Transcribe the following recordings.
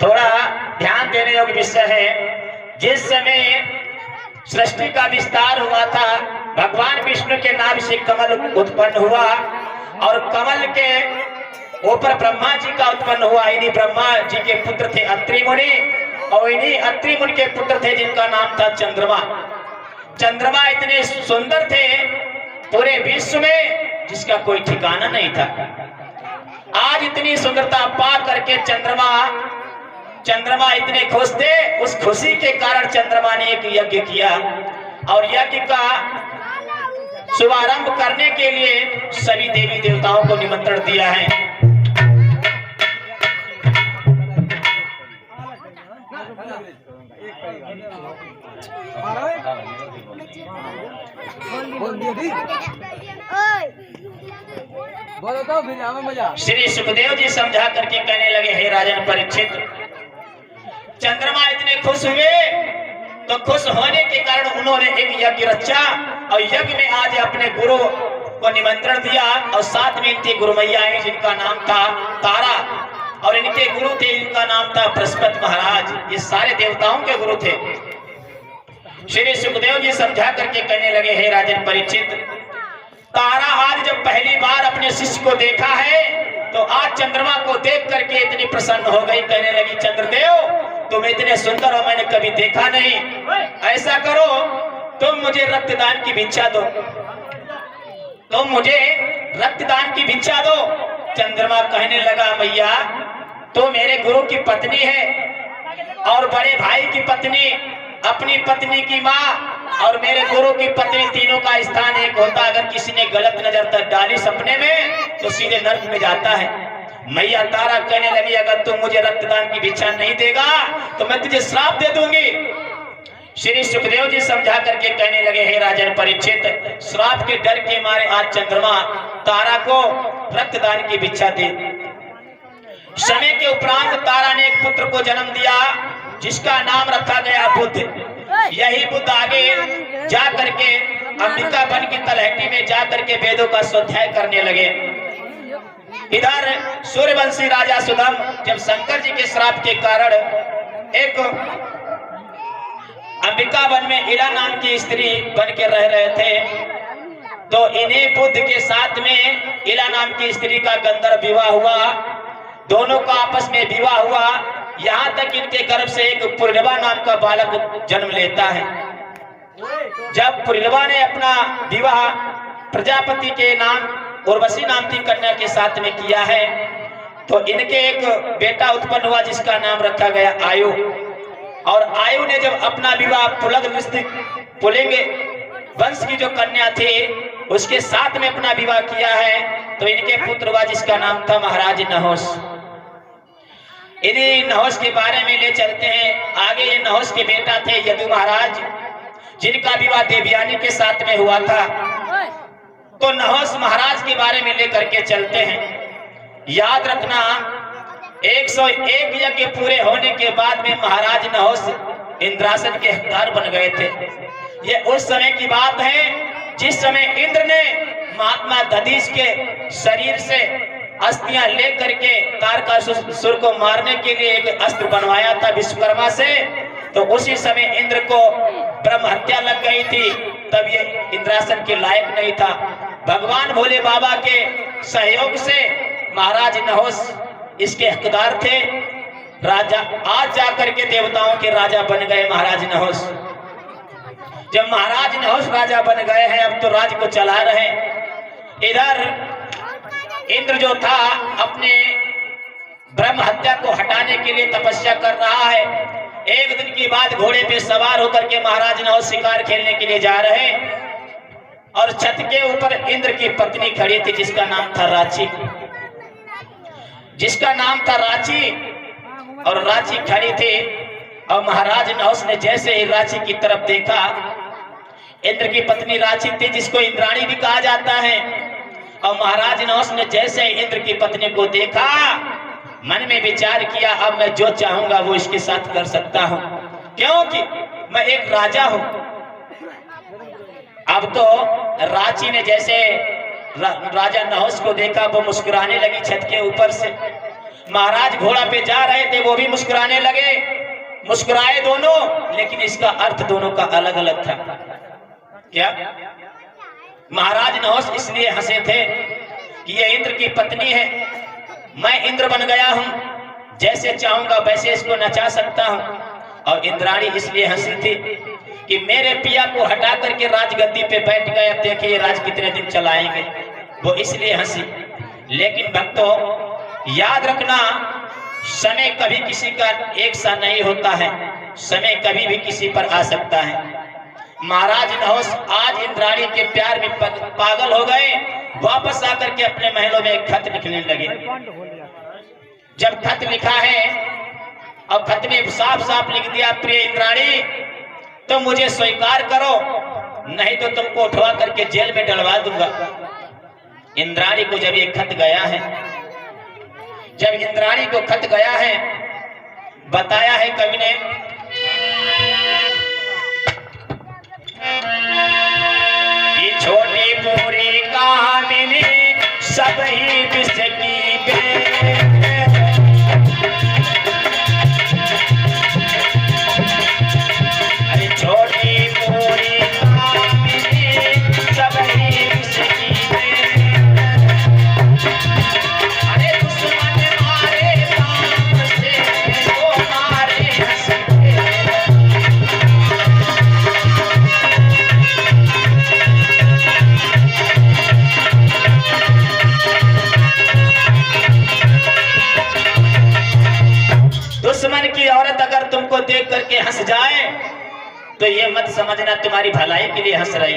थोड़ा ध्यान देने योग्य विषय है। जिस समय सृष्टि का विस्तार हुआ था, भगवान विष्णु के नाभ से कमल उत्पन्न हुआ और कमल के ऊपर ब्रह्मा जी का उत्पन्न हुआ। इन्हीं ब्रह्मा जी के पुत्र थे अत्रि मुनि और इन्हीं अत्रि मुनि के पुत्र थे जिनका नाम था चंद्रमा। चंद्रमा इतने सुंदर थे पूरे विश्व में जिसका कोई ठिकाना नहीं था। आज इतनी सुंदरता पा करके चंद्रमा इतने खुश थे। उस खुशी के कारण चंद्रमा ने एक यज्ञ किया और यज्ञ का शुभारंभ करने के लिए सभी देवी देवताओं को निमंत्रण दिया है। बोलो तो फिर हमें मजा। श्री सुखदेव जी समझा करके कहने लगे, हे राजन परीक्षित, चंद्रमा इतने खुश हुए तो खुश होने के कारण उन्होंने एक यज्ञ रचा और यज्ञ में आज अपने गुरु को निमंत्रण दिया और साथ में इनकी गुरु मैया है जिनका नाम था तारा और इनके गुरु थे जिनका नाम था बृहस्पति महाराज। ये सारे देवताओं के गुरु थे। श्री सुखदेव जी समझा करके कहने लगे, हे राजन परीक्षित, तारा आज जब पहली बार अपने शिष्य को देखा है तो आज चंद्रमा को देख करके इतनी प्रसन्न हो गई। कहने लगी, चंद्रदेव तुम इतने सुंदर हो मैंने कभी देखा नहीं। ऐसा करो तुम मुझे रक्तदान की भिक्षा दो, तुम मुझे रक्तदान की भिक्षा दो। चंद्रमा कहने लगा, मैया तो मेरे गुरु की पत्नी है और बड़े भाई की पत्नी, अपनी पत्नी की माँ और मेरे गुरु की पत्नी, तीनों का स्थान एक होता। अगर किसी ने गलत नजर तक डाली सपने में तो सीधे नर्क में जाता है। मैया तारा कहने लगी, अगर तुम मुझे रक्तदान की भिक्षा नहीं देगा तो मैं तुझे श्राप दे दूंगी। श्री सुखदेव जी समझा करके कहने लगे, हे राजन परीक्षित, श्राप के डर के मारे आज चंद्रमा तारा को रक्तदान की भिक्षा दे। समय के उपरांत तारा ने एक पुत्र को जन्म दिया जिसका नाम रखा गया बुध। यही बुध आगे जा करके अंबिका वन की तलहटी में जा करके वेदों का स्वाध्याय करने लगे। इधर सूर्यवंशी राजा सुदम जब शंकर जी के श्राप के कारण एक अंबिका वन में इला नाम की स्त्री बन के रह रहे थे तो इन्हीं बुध के साथ में इला नाम की स्त्री का गंधर्व विवाह हुआ। दोनों का आपस में विवाह हुआ, यहाँ तक इनके गर्भ से एक पुरलवा नाम का बालक जन्म लेता है। जब पुरलवा ने अपना विवाह प्रजापति के नाम उर्वशी नाम की कन्या के साथ में किया है तो इनके एक बेटा उत्पन्न हुआ जिसका नाम रखा गया आयु। और आयु ने जब अपना विवाह पुलिंग वंश की जो कन्या थी उसके साथ में अपना विवाह किया है तो इनके पुत्र हुआ जिसका नाम था महाराज नहुष। इन्हीं नहुष के बारे में ले चलते हैं आगे। ये नहुष के बेटा थे यदु महाराज जिनका विवाह देवयानी के साथ में हुआ था। तो नहुष महाराज के बारे में लेकर के चलते हैं। याद रखना 101 यज्ञ पूरे होने के बाद में महाराज नहुष इंद्रासन के हकदार बन गए थे। ये उस समय की बात है जिस समय इंद्र ने महात्मा दधीच के शरीर से अस्थियां लेकर के तारकासुर को मारने के लिए एक अस्त्र बनवाया था विश्वकर्मा से। तो उसी समय इंद्र को ब्रह्म हत्या लग गई थी, तब ये इंद्रासन के लायक नहीं था। भगवान भोले बाबा के सहयोग से महाराज नहुष इसके हकदार थे। राजा आज जाकर के देवताओं के राजा बन गए महाराज नहुष। जब महाराज नहुष राजा बन गए हैं अब तो राज्य को चला रहे। इधर इंद्र जो था अपने ब्रह्म हत्या को हटाने के लिए तपस्या कर रहा है। एक दिन की बात घोड़े पे सवार होकर के महाराज नहुष शिकार खेलने के लिए जा रहे और छत के ऊपर इंद्र की पत्नी खड़ी थी जिसका नाम था रांची, और रांची खड़ी थी। और महाराज नहुष ने जैसे ही रांची की तरफ देखा, इंद्र की पत्नी रांची थी जिसको इंद्राणी भी कहा जाता है। और महाराज नहुष ने जैसे ही इंद्र की पत्नी को देखा मन में विचार किया, अब मैं जो चाहूंगा वो इसके साथ कर सकता हूं क्योंकि मैं एक राजा हूं। अब तो रांची ने जैसे राजा नहुष को देखा वो मुस्कुराने लगी छत के ऊपर से। महाराज घोड़ा पे जा रहे थे, वो भी मुस्कुराने लगे, मुस्कुराए दोनों, लेकिन इसका अर्थ दोनों का अलग अलग था। क्या? महाराज नहुस इसलिए हंसे थे कि ये इंद्र की पत्नी है, मैं इंद्र बन गया हूं, जैसे चाहूंगा वैसे इसको नचा सकता हूं। और इंद्राणी इसलिए हंसी थी कि मेरे पिया को हटा करके राजगद्दी पे बैठ गए, अब देखिए राज कितने दिन चलाएंगे, वो इसलिए हंसी। लेकिन भक्तों याद रखना, समय कभी किसी का एक सा नहीं होता है, समय कभी भी किसी पर आ सकता है। महाराज नहुस आज इंद्राणी के प्यार में पागल हो गए, वापस आकर के अपने महलों में खत लिखने लगे। जब खत लिखा है और खत में साफ साफ लिख दिया, प्रिय इंद्राणी तो मुझे स्वीकार करो, नहीं तो तुमको उठवा करके जेल में डलवा दूंगा। इंद्राणी को जब ये खत गया है, जब इंद्राणी को खत गया है, बताया है कवि ने, ये छोटी पूरी कामिनी सब ही विष की बेल, अरे छोटी पूरी कामिनी सब ही विष की बेल, अरे दुश्मन मारे काम से वो मारे हंसते। दुश्मन की औरत अगर तुमको देख करके हंस जाए तो ये मत समझना तुम्हारी भलाई के लिए हंस रही,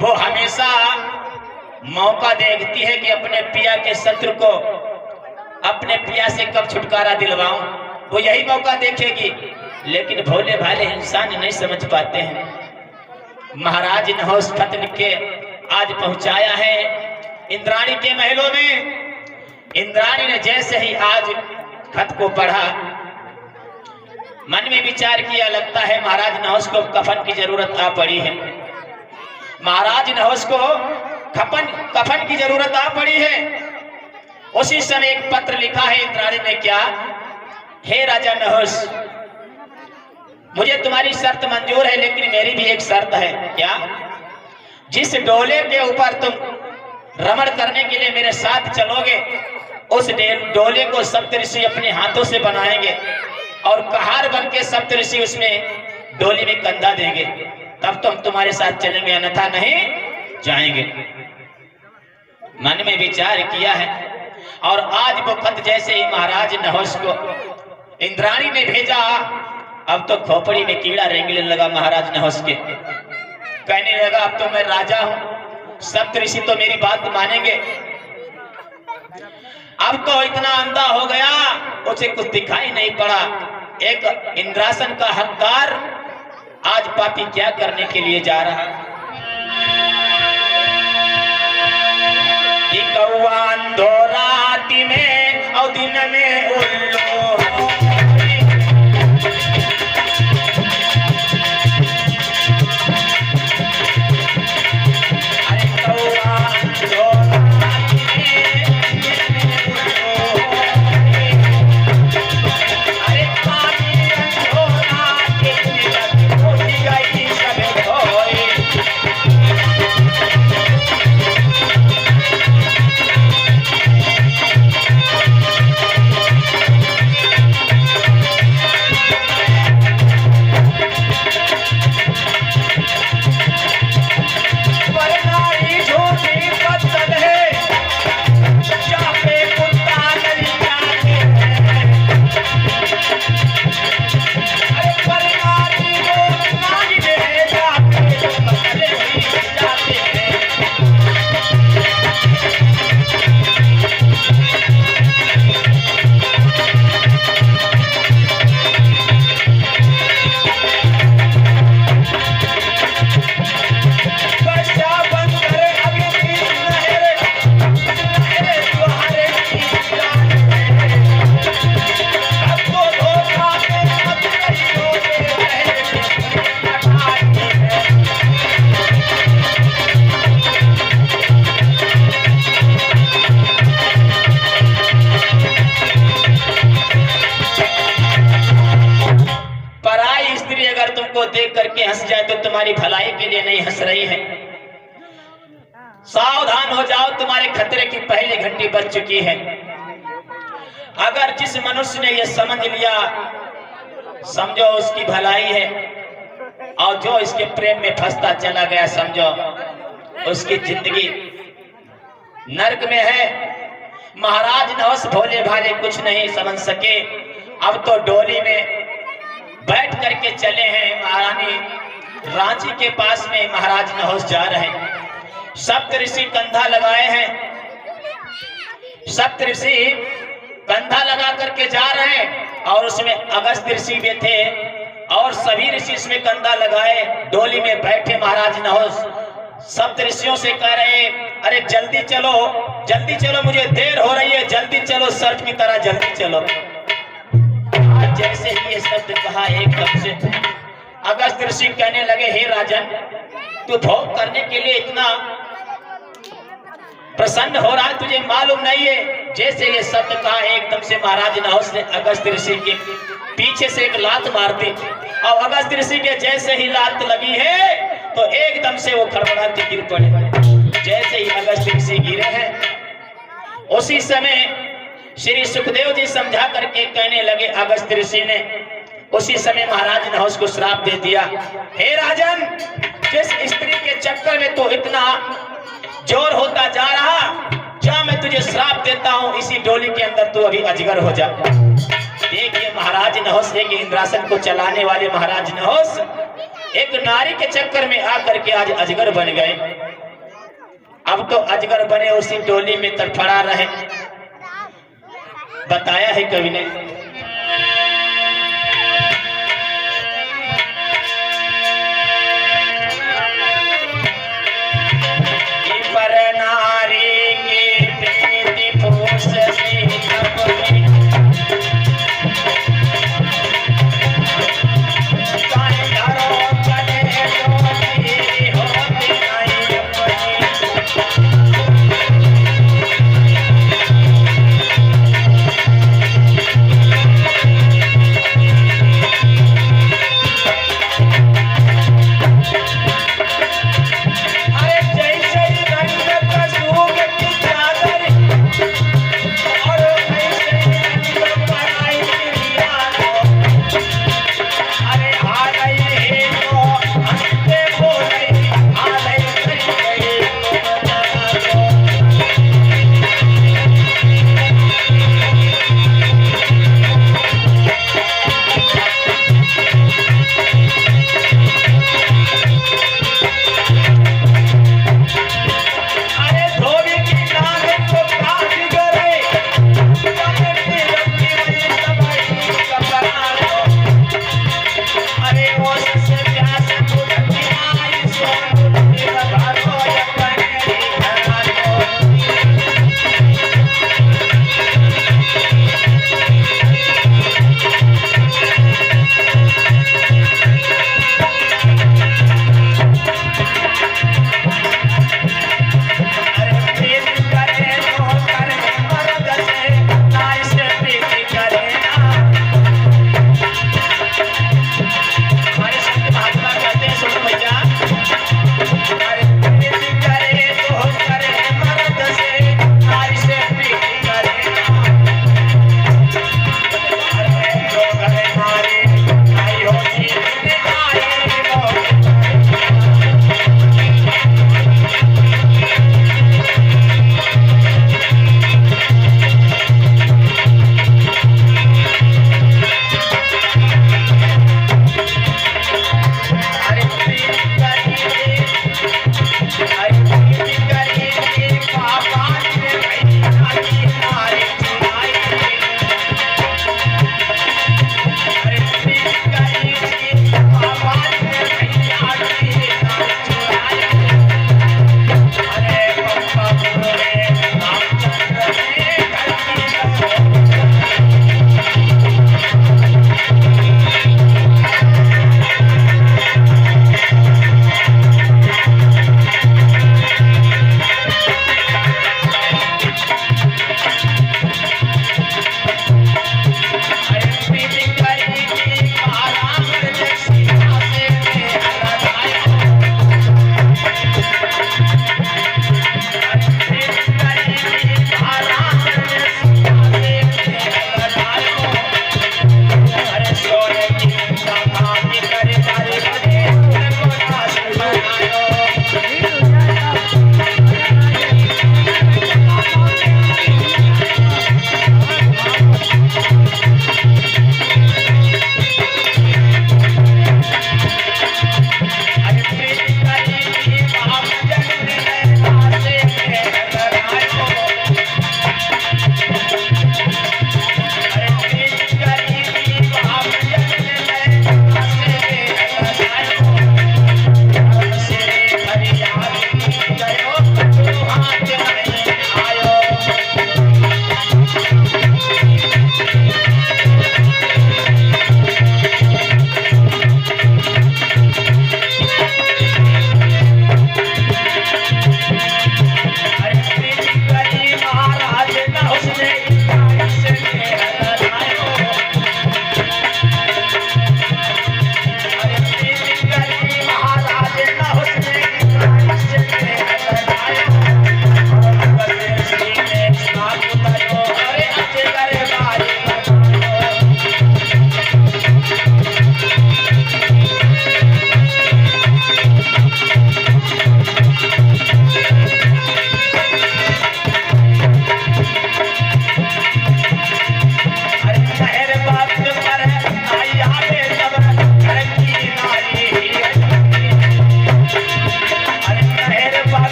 वो हमेशा मौका देखती है कि अपने पिया के शत्रु को अपने पिया से कब छुटकारा दिलवाऊं, वो यही मौका देखेगी। लेकिन भोले भाले इंसान नहीं समझ पाते हैं। महाराज नहुस खत लिख के आज पहुंचाया है इंद्राणी के महलों में। इंद्राणी ने जैसे ही आज खत को पढ़ा, मन में विचार किया, लगता है महाराज नहुस को कफन की जरूरत आ पड़ी है, महाराज नहुस को कफन की जरूरत आ पड़ी है। उसी समय एक पत्र लिखा है इंद्राणी ने, क्या? हे राजा नहुस, मुझे तुम्हारी शर्त मंजूर है, लेकिन मेरी भी एक शर्त है। क्या? जिस डोले के ऊपर तुम रमण करने के लिए मेरे साथ चलोगे, उस डोले को सप्तऋषि अपने हाथों से बनाएंगे और कहार बन के सप्तऋषि उसमें डोली में कंधा देंगे, तब तो हम तुम्हारे साथ चलेंगे, अन्यथा नहीं जाएंगे। मन में विचार किया है और आज वो खत जैसे ही महाराज नहुस को इंद्राणी ने भेजा, अब तो खोपड़ी में कीड़ा रेंगने लगा महाराज नहुस के। कहने लगा, अब तो मैं राजा हूं, सप्तऋषि तो मेरी बात मानेंगे। अब तो इतना अंधा हो गया, उसे कुछ दिखाई नहीं पड़ा। एक इंद्रासन का हकदार आज पापी क्या करने के लिए जा रहा है। अंधो राति में और दिन में उल्लू, हंस जाए तो तुम्हारी भलाई के लिए नहीं हंस रही है। सावधान हो जाओ, तुम्हारे खतरे की पहली घंटी बज चुकी है। अगर जिस मनुष्य ने यह समझ लिया, समझो उसकी भलाई है, और जो इसके प्रेम में फंसता चला गया, समझो उसकी जिंदगी नरक में है। महाराज नहुस भोले भाले कुछ नहीं समझ सके। अब तो डोली में बैठ करके चले हैं महारानी रांची के पास में। महाराज नहुस जा रहे हैं, सप्त ऋषि कंधा लगाए हैं, सप्त ऋषि कंधा लगा करके जा रहे हैं, और उसमें अगस्त ऋषि भी थे और सभी ऋषि इसमें कंधा लगाए डोली में बैठे। महाराज नहुस सप्त ऋषियों से कह रहे, अरे जल्दी चलो, मुझे देर हो रही है, जल्दी चलो, सर्प की तरह जल्दी चलो। आज जैसे ही ये शब्द कहा, एकदम से अगस्त ऋषि कहने लगे, हे राजन, तू भोग करने के लिए इतना प्रसन्न हो रहा है, तुझे मालूम नहीं है। जैसे ये शब्द कहा, एकदम से महाराज नहुस ने अगस्त ऋषि के पीछे से एक लात मार दी, और अगस्त ऋषि के जैसे ही लात लगी है तो एकदम से वो खड़बड़ा के गिर पड़े। जैसे ही अगस्त ऋषि गिरे हैं, उसी समय श्री सुखदेव जी समझा करके कहने लगे, अगस्त ऋषि ने उसी समय महाराज नहुस को श्राप दे दिया, हे राजन, जिस स्त्री के चक्कर में तो इतना जोर होता जा रहा, जा मैं तुझे श्राप देता हूं, इसी डोली के अंदर तू अभी अजगर हो जा। देखिए महाराज नहुस, एक इंद्रासन को चलाने वाले महाराज नहुस एक नारी के चक्कर में आकर के आज अजगर बन गए। अब तो अजगर बने उसी डोली में तड़फड़ा रहे। बताया है कवि ने, पर नारी की प्रीति फूस से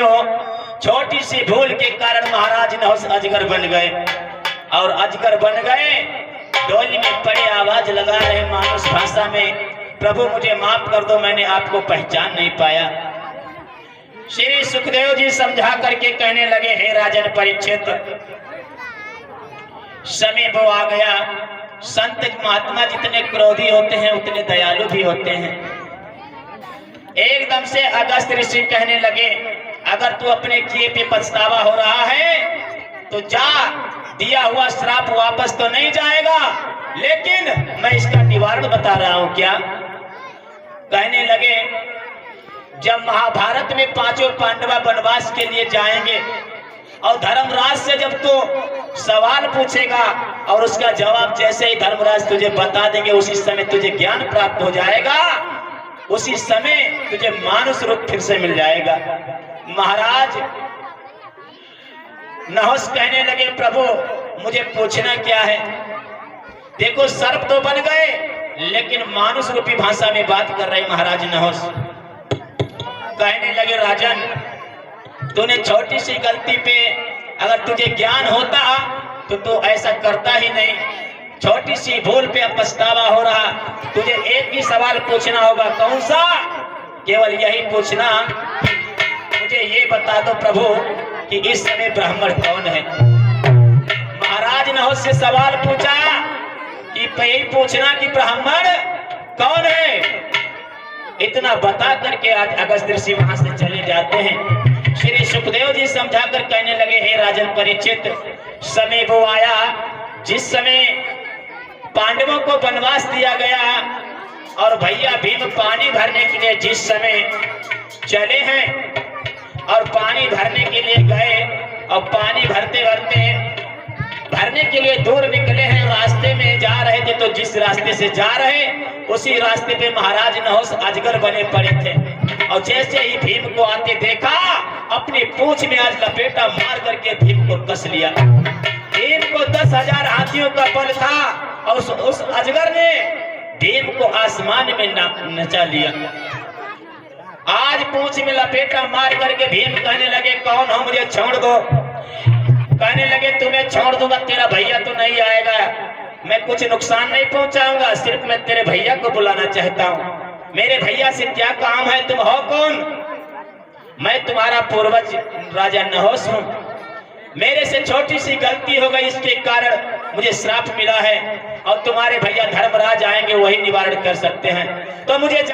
भाइयों, छोटी सी भूल के कारण महाराज नहुस अजगर बन गए, और अजगर बन गए डोली में पड़े आवाज लगा रहे मानुष भाषा में, प्रभु मुझे माफ कर दो, मैंने आपको पहचान नहीं पाया। श्री सुखदेव जी समझा करके कहने लगे, हे राजन परीक्षित, समय वो आ गया, संत महात्मा जितने क्रोधी होते हैं उतने दयालु भी होते हैं। एकदम से अगस्त ऋषि कहने लगे, अगर तू अपने किए पे पछतावा हो रहा है तो जा, दिया हुआ श्राप वापस तो नहीं जाएगा, लेकिन मैं इसका निवारण बता रहा हूं। क्या? कहने लगे, जब महाभारत में पांचों पांडवा वनवास के लिए जाएंगे और धर्मराज से जब तो सवाल पूछेगा और उसका जवाब जैसे ही धर्मराज तुझे बता देंगे, उसी समय तुझे ज्ञान प्राप्त हो जाएगा, उसी समय तुझे मानुष रूप फिर से मिल जाएगा। महाराज नहुस कहने लगे, प्रभु मुझे पूछना क्या है? देखो सर्प तो बन गए, लेकिन मानुष रूपी भाषा में बात कर रहे महाराज नहुस। कहने लगे, राजन तूने छोटी सी गलती पे अगर तुझे ज्ञान होता तो तू ऐसा करता ही नहीं। छोटी सी भूल पे अब पछतावा हो रहा, तुझे एक ही सवाल पूछना होगा। कौन सा? केवल यही पूछना, मुझे ये बता दो प्रभु कि इस समय ब्राह्मण कौन है? महाराज नहुस से सवाल पूछा कि यही पूछना कि ब्राह्मण कौन है। इतना बता करके आज अगस्त ऋषि वहां से चले जाते हैं। श्री सुखदेव जी समझा कर कहने लगे, हे राजन परीक्षित, समय वो आया जिस समय पांडवों को वनवास दिया गया और भैया भीम पानी भरने के लिए जिस समय चले हैं और पानी भरने के लिए गए और पानी भरते भरते भरने के लिए दूर निकले हैं, रास्ते में जा रहे थे, तो जिस रास्ते से जा रहे उसी रास्ते पे महाराज नहुस अजगर बने पड़े थे, और जैसे ही भीम को आते देखा, अपनी पूंछ में आज लपेटा मार करके भीम को कस लिया। भीम को 10,000 हाथियों का बल था और उस अजगर ने भीम को आसमान में नचा लिया। आज पूंछ में लपेटा मार करके भीम कहने लगे, कौन हो? मुझे छोड़ दो। कहने लगे, तुम्हें छोड़ दूंगा, तेरा भैया तो नहीं आएगा, मैं कुछ नुकसान नहीं पहुंचाऊंगा, सिर्फ मैं तेरे भैया को बुलाना चाहता हूँ। मेरे भैया से क्या काम है? तुम हो कौन? मैं तुम्हारा पूर्वज राजा नहुस हूँ। मेरे से छोटी सी गलती हो गई, इसके कारण मुझे श्राप मिला है, और तुम्हारे भैया धर्मराज आएंगे, वही निवारण कर सकते हैं। तो मुझे